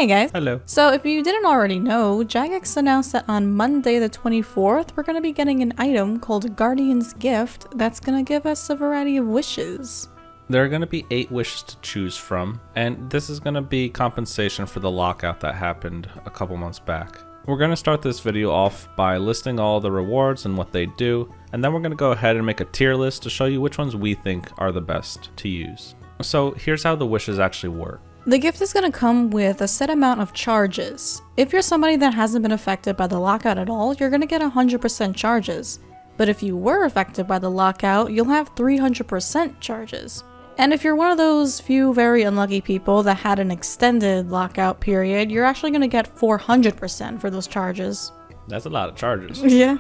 Hey guys. Hello. So if you didn't already know, Jagex announced that on Monday the 24th, we're going to be getting an item called Guardian's Gift that's going to give us a variety of wishes. There are going to be 8 wishes to choose from, and this is going to be compensation for the lockout that happened a couple months back. We're going to start this video off by listing all the rewards and what they do, and then we're going to go ahead and make a tier list to show you which ones we think are the best to use. So here's how the wishes actually work. The gift is going to come with a set amount of charges. If you're somebody that hasn't been affected by the lockout at all, you're going to get 100% charges. But if you were affected by the lockout, you'll have 300% charges. And if you're one of those few very unlucky people that had an extended lockout period, you're actually going to get 400% for those charges. That's a lot of charges. Yeah.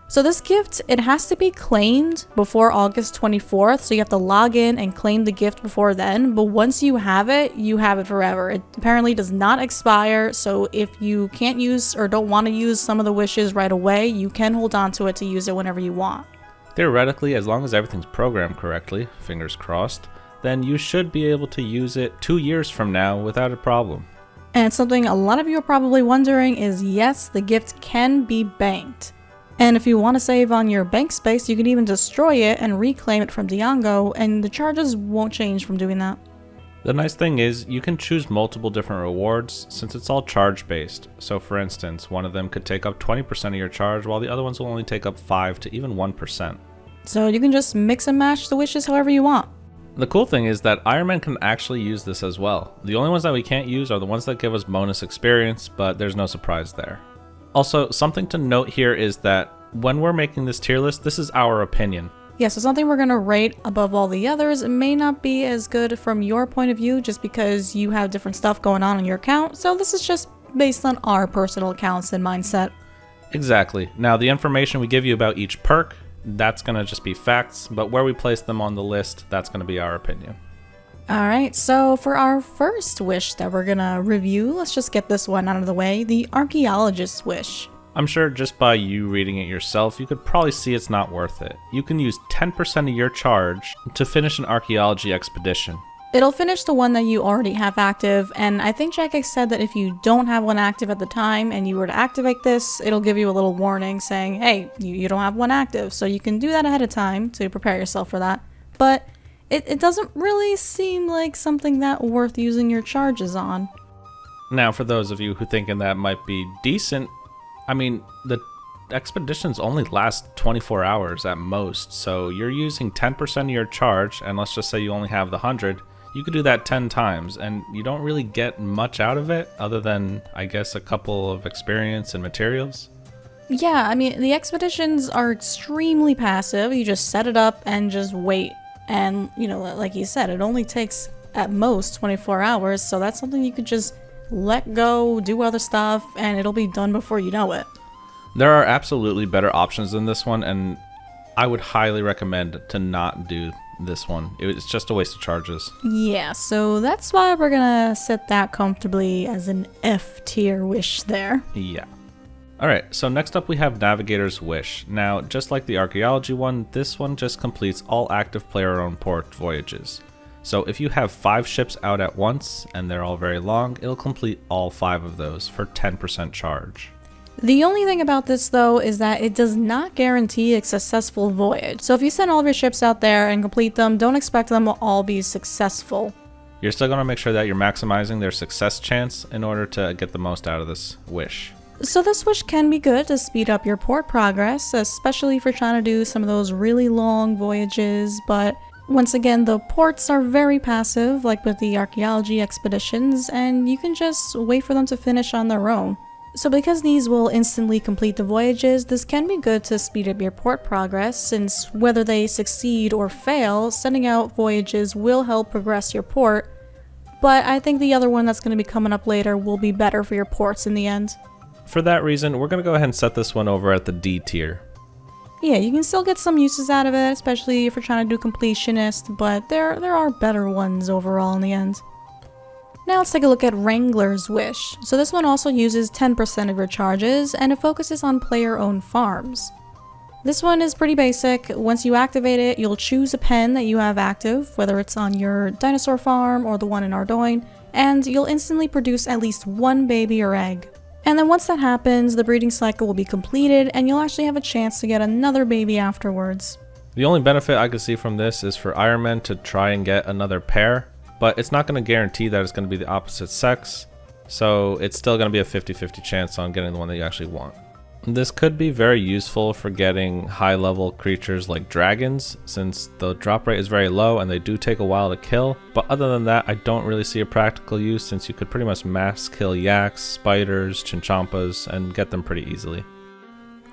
So this gift, it has to be claimed before August 24th, so you have to log in and claim the gift before then, but once you have it forever. It apparently does not expire, so if you can't use or don't want to use some of the wishes right away, you can hold on to it to use it whenever you want. Theoretically, as long as everything's programmed correctly, fingers crossed, then you should be able to use it 2 years from now without a problem. And something a lot of you are probably wondering is, yes, the gift can be banked. And if you want to save on your bank space, you can even destroy it and reclaim it from Diongo, and the charges won't change from doing that. The nice thing is, you can choose multiple different rewards since it's all charge based. So for instance, one of them could take up 20% of your charge, while the other ones will only take up 5 to even 1%. So you can just mix and match the wishes however you want. The cool thing is that Iron Man can actually use this as well. The only ones that we can't use are the ones that give us bonus experience, but there's no surprise there. Also, something to note here is that when we're making this tier list, this is our opinion. Yeah, so something we're going to rate above all the others may not be as good from your point of view just because you have different stuff going on your account, so this is just based on our personal accounts and mindset. Exactly. Now, the information we give you about each perk, that's going to just be facts, but where we place them on the list, that's going to be our opinion. Alright, so for our first wish that we're gonna review, let's just get this one out of the way, the Archaeologist's Wish. I'm sure just by you reading it yourself, you could probably see it's not worth it. You can use 10% of your charge to finish an archaeology expedition. It'll finish the one that you already have active, and I think Jagex said that if you don't have one active at the time and you were to activate this, it'll give you a little warning saying, hey, you don't have one active, so you can do that ahead of time to prepare yourself for that. But it doesn't really seem like something that worth using your charges on. Now, for those of you who thinking that might be decent, I mean, the expeditions only last 24 hours at most, so you're using 10% of your charge, and let's just say you only have the 100, you could do that 10 times, and you don't really get much out of it, other than, I guess, a couple of experience and materials. Yeah, I mean, the expeditions are extremely passive. You just set it up and just wait. And, you know, like you said, it only takes at most 24 hours, so that's something you could just let go, do other stuff, and it'll be done before you know it. There are absolutely better options than this one, and I would highly recommend to not do this one. It's just a waste of charges. Yeah, so that's why we're gonna set that comfortably as an F tier wish there. Yeah. Alright, so next up we have Navigator's Wish. Now, just like the Archaeology one, this one just completes all active player-owned port voyages. So if you have 5 ships out at once, and they're all very long, it'll complete all 5 of those for 10% charge. The only thing about this though is that it does not guarantee a successful voyage. So if you send all of your ships out there and complete them, don't expect them to all be successful. You're still going to make sure that you're maximizing their success chance in order to get the most out of this wish. So this wish can be good to speed up your port progress, especially if you're trying to do some of those really long voyages, but once again, the ports are very passive, like with the archaeology expeditions, and you can just wait for them to finish on their own. So because these will instantly complete the voyages, this can be good to speed up your port progress, since whether they succeed or fail, sending out voyages will help progress your port, but I think the other one that's going to be coming up later will be better for your ports in the end. For that reason, we're going to go ahead and set this one over at the D tier. Yeah, you can still get some uses out of it, especially if you're trying to do completionist, but there are better ones overall in the end. Now let's take a look at Wranglers Wish. So this one also uses 10% of your charges, and it focuses on player-owned farms. This one is pretty basic. Once you activate it, you'll choose a pen that you have active, whether it's on your dinosaur farm or the one in Ardoin, and you'll instantly produce at least one baby or egg. And then once that happens, the breeding cycle will be completed and you'll actually have a chance to get another baby afterwards. The only benefit I could see from this is for Ironmen to try and get another pair, but it's not going to guarantee that it's going to be the opposite sex, so it's still going to be a 50-50 chance on getting the one that you actually want. This could be very useful for getting high level creatures like dragons, since the drop rate is very low and they do take a while to kill, but other than that I don't really see a practical use, since you could pretty much mass kill yaks, spiders, chinchompas, and get them pretty easily.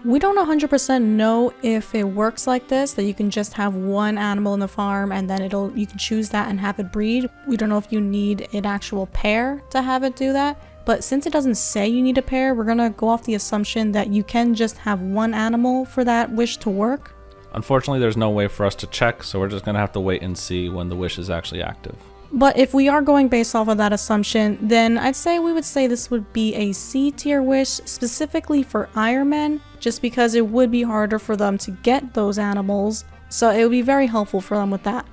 We don't 100% know if it works like this, that you can just have one animal in the farm and then you can choose that and have it breed. We don't know if you need an actual pair to have it do that. But since it doesn't say you need a pair, we're gonna go off the assumption that you can just have one animal for that wish to work. Unfortunately, there's no way for us to check, so we're just gonna have to wait and see when the wish is actually active. But if we are going based off of that assumption, then we would say this would be a C tier wish specifically for Ironmen, just because it would be harder for them to get those animals, so it would be very helpful for them with that.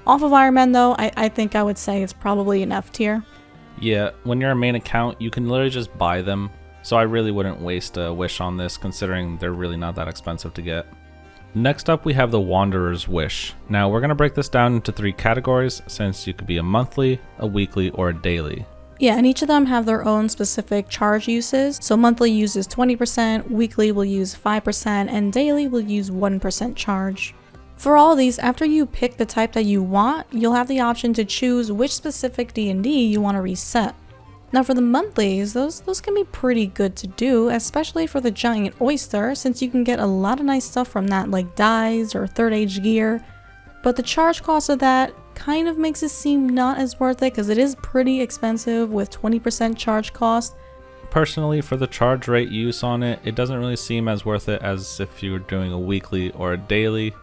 Off of Ironmen though, I think I would say it's probably an F tier. Yeah, when you're a main account, you can literally just buy them, so I really wouldn't waste a wish on this, considering they're really not that expensive to get. Next up, we have the Wranglers Wish. Now, we're going to break this down into 3 categories, since you could be a monthly, a weekly, or a daily. Yeah, and each of them have their own specific charge uses. So monthly uses 20%, weekly will use 5%, and daily will use 1% charge. For all of these, after you pick the type that you want, you'll have the option to choose which specific D&D you want to reset. Now for the monthlies, those can be pretty good to do, especially for the giant oyster, since you can get a lot of nice stuff from that, like dyes or 3rd age gear. But the charge cost of that kind of makes it seem not as worth it, because it is pretty expensive with 20% charge cost. Personally, for the charge rate use on it, it doesn't really seem as worth it as if you were doing a weekly or a daily,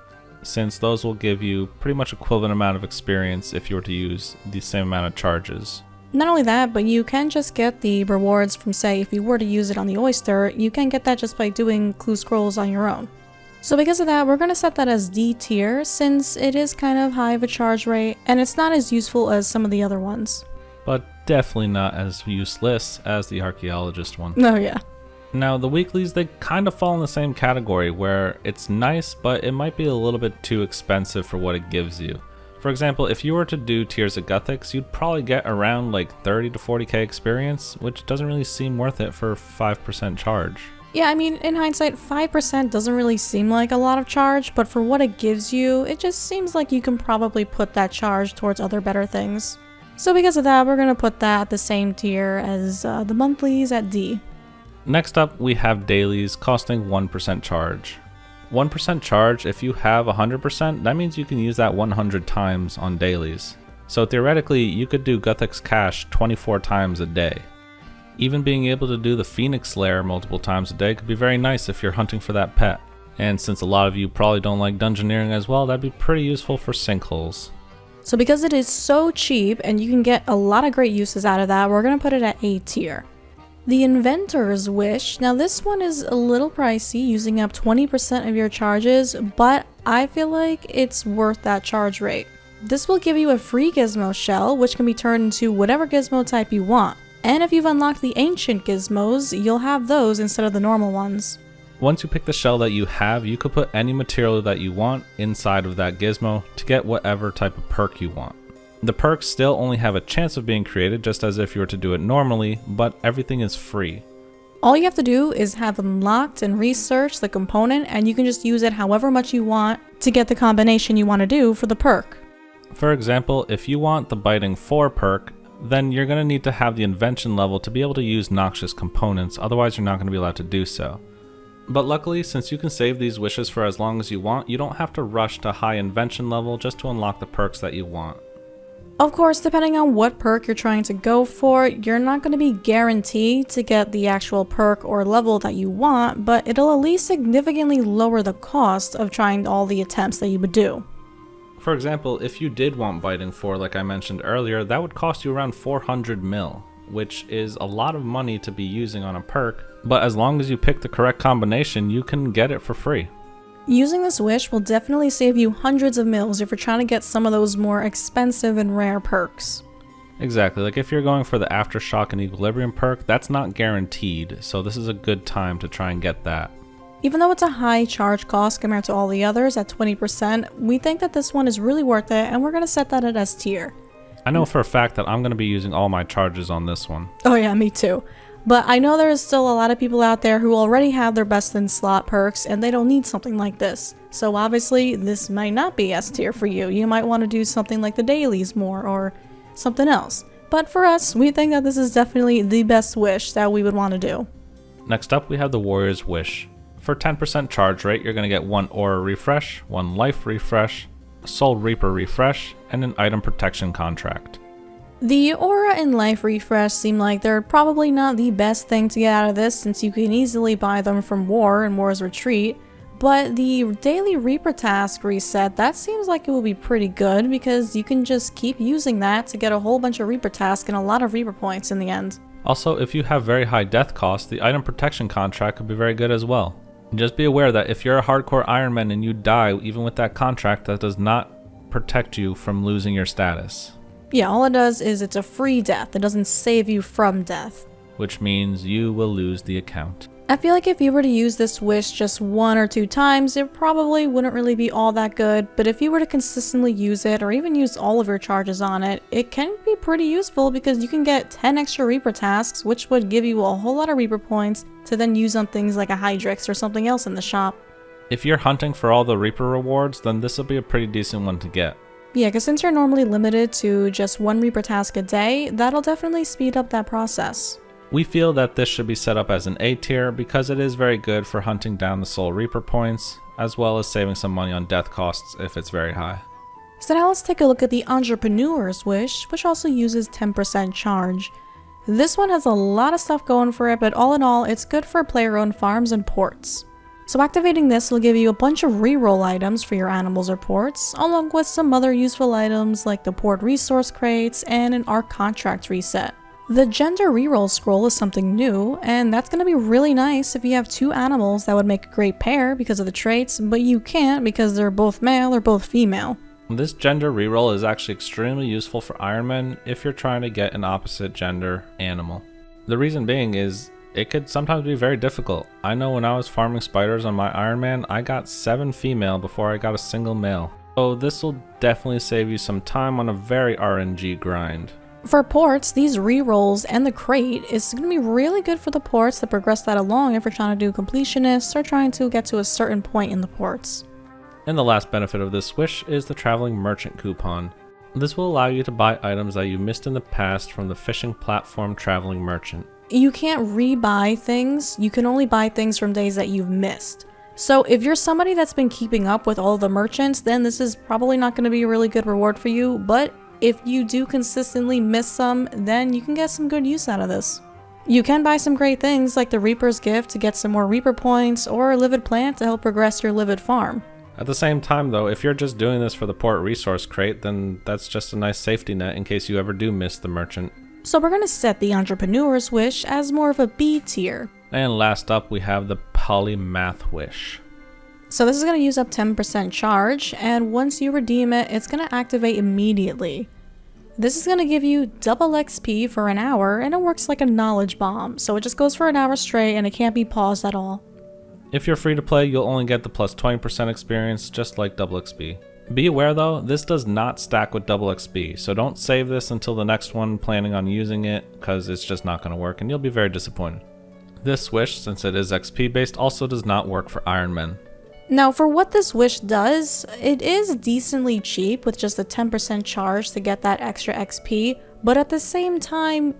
since those will give you pretty much equivalent amount of experience if you were to use the same amount of charges. Not only that, but you can just get the rewards from, say, if you were to use it on the oyster, you can get that just by doing clue scrolls on your own. So because of that, we're going to set that as D tier, since it is kind of high of a charge rate, and it's not as useful as some of the other ones. But definitely not as useless as the archaeologist one. Oh yeah. Now the weeklies, they kind of fall in the same category, where it's nice, but it might be a little bit too expensive for what it gives you. For example, if you were to do Tears of Guthix, you'd probably get around like 30 to 40k experience, which doesn't really seem worth it for 5% charge. Yeah, I mean, in hindsight, 5% doesn't really seem like a lot of charge, but for what it gives you, it just seems like you can probably put that charge towards other better things. So because of that, we're going to put that at the same tier as the monthlies at D. Next up, we have dailies costing 1% charge. 1% charge, if you have 100%, that means you can use that 100 times on dailies. So theoretically, you could do Guthix Cache 24 times a day. Even being able to do the Phoenix Lair multiple times a day could be very nice if you're hunting for that pet. And since a lot of you probably don't like dungeoneering as well, that'd be pretty useful for sinkholes. So because it is so cheap and you can get a lot of great uses out of that, we're going to put it at A tier. The Inventors Wish. Now this one is a little pricey, using up 20% of your charges, but I feel like it's worth that charge rate. This will give you a free gizmo shell, which can be turned into whatever gizmo type you want. And if you've unlocked the ancient gizmos, you'll have those instead of the normal ones. Once you pick the shell that you have, you could put any material that you want inside of that gizmo to get whatever type of perk you want. The perks still only have a chance of being created, just as if you were to do it normally, but everything is free. All you have to do is have unlocked and research the component, and you can just use it however much you want to get the combination you want to do for the perk. For example, if you want the Biting 4 perk, then you're going to need to have the invention level to be able to use noxious components, otherwise you're not going to be allowed to do so. But luckily, since you can save these wishes for as long as you want, you don't have to rush to high invention level just to unlock the perks that you want. Of course, depending on what perk you're trying to go for, you're not going to be guaranteed to get the actual perk or level that you want, but it'll at least significantly lower the cost of trying all the attempts that you would do. For example, if you did want Biting 4 like I mentioned earlier, that would cost you around 400 mil, which is a lot of money to be using on a perk, but as long as you pick the correct combination, you can get it for free. Using this wish will definitely save you hundreds of mils if you're trying to get some of those more expensive and rare perks. Exactly, like if you're going for the Aftershock and Equilibrium perk, that's not guaranteed, so this is a good time to try and get that. Even though it's a high charge cost compared to all the others at 20%, we think that this one is really worth it, and we're going to set that at S tier. I know for a fact that I'm going to be using all my charges on this one. Oh yeah, me too. But I know there is still a lot of people out there who already have their best in slot perks and they don't need something like this. So obviously this might not be S tier for you. You might want to do something like the dailies more or something else. But for us, we think that this is definitely the best wish that we would want to do. Next up, we have the Warriors Wish. For 10% charge rate, you're going to get 1 Aura Refresh, 1 Life Refresh, a Soul Reaper Refresh, and an Item Protection Contract. The Aura and Life Refresh seem like they're probably not the best thing to get out of this since you can easily buy them from War and War's Retreat, but the Daily Reaper Task reset, that seems like it will be pretty good because you can just keep using that to get a whole bunch of Reaper tasks and a lot of Reaper points in the end. Also, if you have very high death cost, the Item Protection Contract could be very good as well. Just be aware that if you're a hardcore Ironman and you die, even with that contract, that does not protect you from losing your status. Yeah, all it does is it's a free death. It doesn't save you from death. Which means you will lose the account. I feel like if you were to use this wish just 1 or 2 times, it probably wouldn't really be all that good, but if you were to consistently use it or even use all of your charges on it, it can be pretty useful because you can get 10 extra Reaper tasks, which would give you a whole lot of Reaper points to then use on things like a Jagex or something else in the shop. If you're hunting for all the Reaper rewards, then this will be a pretty decent one to get. Yeah, because since you're normally limited to just 1 Reaper task a day, that'll definitely speed up that process. We feel that this should be set up as an A tier because it is very good for hunting down the Soul Reaper points, as well as saving some money on death costs if it's very high. So now let's take a look at the Entrepreneur's Wish, which also uses 10% charge. This one has a lot of stuff going for it, but all in all, it's good for player-owned farms and ports. So activating this will give you a bunch of reroll items for your animals or ports, along with some other useful items like the port resource crates and an ARC contract reset. The gender reroll scroll is something new, and that's going to be really nice if you have 2 animals that would make a great pair because of the traits, but you can't because they're both male or both female. This gender reroll is actually extremely useful for Ironmen if you're trying to get an opposite gender animal. The reason being is it could sometimes be very difficult. I know when I was farming spiders on my Ironman, I got 7 female before I got a single male. So this will definitely save you some time on a very RNG grind. For ports, these rerolls and the crate is going to be really good for the ports to progress that along if you're trying to do completionists or trying to get to a certain point in the ports. And the last benefit of this wish is the Traveling Merchant coupon. This will allow you to buy items that you missed in the past from the fishing platform Traveling Merchant. You can't rebuy things, you can only buy things from days that you've missed. So if you're somebody that's been keeping up with all the merchants, then this is probably not going to be a really good reward for you, but if you do consistently miss some, then you can get some good use out of this. You can buy some great things like the Reaper's Gift to get some more Reaper points or a Livid Plant to help progress your Livid farm. At the same time though, if you're just doing this for the port resource crate, then that's just a nice safety net in case you ever do miss the merchant. So we're going to set the Entrepreneur's Wish as more of a B tier. And last up we have the Polymath Wish. So this is going to use up 10% charge, and once you redeem it, it's going to activate immediately. This is going to give you double XP for an hour, and it works like a knowledge bomb, so it just goes for an hour straight and it can't be paused at all. If you're free to play, you'll only get the plus 20% experience, just like double XP. Be aware though, this does not stack with double XP, so don't save this until the next one planning on using it, because it's just not going to work and you'll be very disappointed. This wish, since it is XP based, also does not work for Ironmen. Now for what this wish does, it is decently cheap with just a 10% charge to get that extra XP, but at the same time,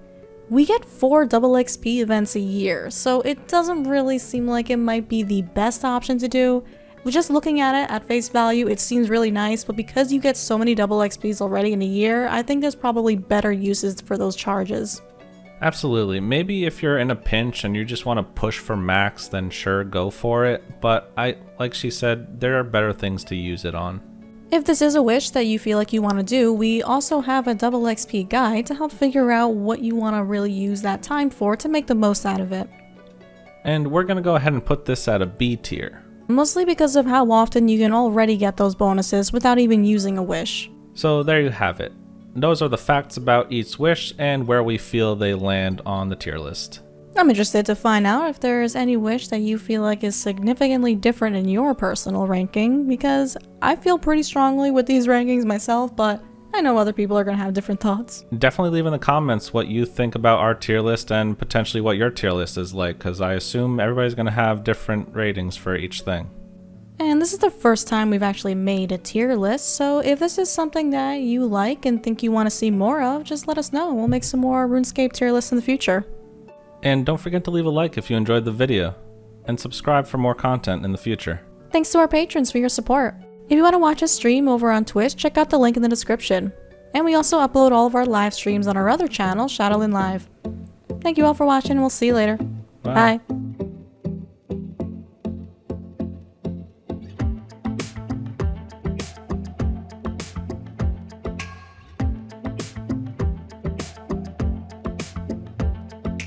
we get 4 double XP events a year, so it doesn't really seem like it might be the best option to do. Just looking at it at face value, it seems really nice, but because you get so many double XPs already in a year, I think there's probably better uses for those charges. Absolutely. Maybe if you're in a pinch and you just want to push for max, then sure, go for it. But like she said, there are better things to use it on. If this is a wish that you feel like you want to do, we also have a double XP guide to help figure out what you want to really use that time for to make the most out of it. And we're going to go ahead and put this at a B tier. Mostly because of how often you can already get those bonuses without even using a wish. So there you have it. those are the facts about each wish and where we feel they land on the tier list. I'm interested to find out if there's any wish that you feel like is significantly different in your personal ranking, because I feel pretty strongly with these rankings myself, but I know other people are going to have different thoughts. Definitely leave in the comments what you think about our tier list and potentially what your tier list is like, because I assume everybody's going to have different ratings for each thing. And this is the first time we've actually made a tier list, so if this is something that you like and think you want to see more of, just let us know. We'll make some more RuneScape tier lists in the future. And don't forget to leave a like if you enjoyed the video, and subscribe for more content in the future. Thanks to our patrons for your support. If you want to watch us stream over on Twitch, check out the link in the description. And we also upload all of our live streams on our other channel, Shadowlin Live. Thank you all for watching, and we'll see you later. Bye. Bye.